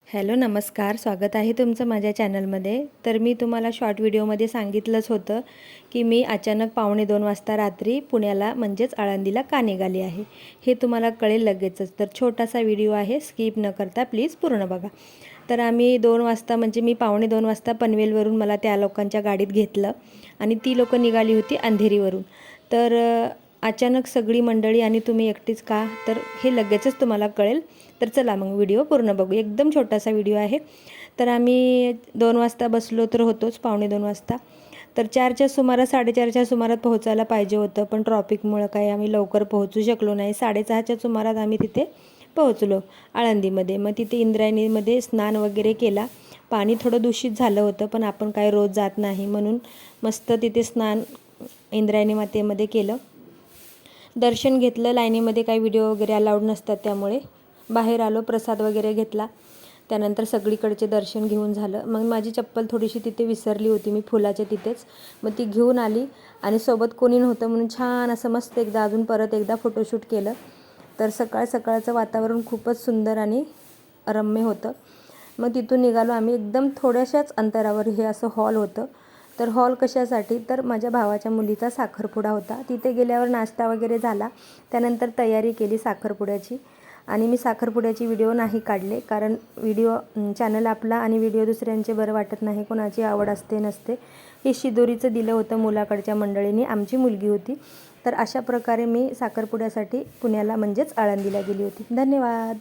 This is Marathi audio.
हॅलो नमस्कार, स्वागत आहे तुमचं माझ्या चॅनलमध्ये. तर मी तुम्हाला शॉर्ट व्हिडिओमध्ये सांगितलंच होतं की मी अचानक 1:45 वाजता रात्री पुण्याला म्हणजेच आळंदीला का निघाली आहे. हे तुम्हाला कळेल लगेचच. तर छोटासा व्हिडिओ आहे, स्किप न करता प्लीज पूर्ण बघा. तर आम्ही 2 वाजता म्हणजे मी 1:45 वाजता पनवेलवरून मला त्या लोकांच्या गाडीत घेतलं आणि ती लोकं निघाली होती अंधेरीवरून. तर अचानक सगळी मंडळी आणि तुम्ही एकटीच का, तर हे लगेचच तुम्हाला कळेल. तर चला मग व्हिडिओ पूर्ण बघू. एकदम छोटासा व्हिडिओ आहे. तर आम्ही 2 वाजता बसलो तर होतोच 1:45 वाजता. तर 4च्या सुमारास 4:30च्या सुमारात पोहोचायला पाहिजे होतं, पण ट्रॉफिकमुळं काही आम्ही लवकर पोहोचू शकलो नाही. 6:30च्या सुमारात आम्ही तिथे पोहोचलो आळंदीमध्ये. मग तिथे इंद्रायणीमध्ये स्नान वगैरे केला. पाणी थोडं दूषित झालं होतं, पण आपण काय रोज जात नाही म्हणून मस्त तिथे स्नान इंद्रायणी मातेमध्ये केलं. दर्शन घेतलं. लाईनीमध्ये काही व्हिडिओ वगैरे अलाउड नसतात, त्यामुळे बाहेर आलो, प्रसाद वगैरे घेतला. त्यानंतर सगळीकडचे दर्शन घेऊन झालं. मग माझी चप्पल थोडीशी तिथे विसरली होती मी फुलाच्या तिथेच. मग ती घेऊन आली आणि सोबत कोणी नव्हतं म्हणून छान असं मस्त एकदा अजून परत एकदा फोटोशूट केलं. तर सकाळचं वातावरण खूपच सुंदर आणि रम्य होतं. मग तिथून निघालो आम्ही. एकदम थोड्याशाच अंतरावर हे असं हॉल होतं. तर हॉल कशासाठी, तर माझ्या भावाच्या मुलीचा साखरपुडा होता. तिथे गेल्यावर नाश्ता वगैरे झाला. त्यानंतर तयारी केली साखरपुड्याची. आणि मी साखरपुड्याची व्हिडिओ नाही काढले, कारण व्हिडिओ चॅनल आपला आणि व्हिडिओ दुसऱ्यांचे बरं वाटत नाही. कोणाची आवड असते नसते. हे शिदोरीचं दिलं होतं मुलाकडच्या मंडळींनी, आमची मुलगी होती. तर अशा प्रकारे मी साखरपुड्यासाठी पुण्याला म्हणजेच आळंदीला गेली होती. धन्यवाद.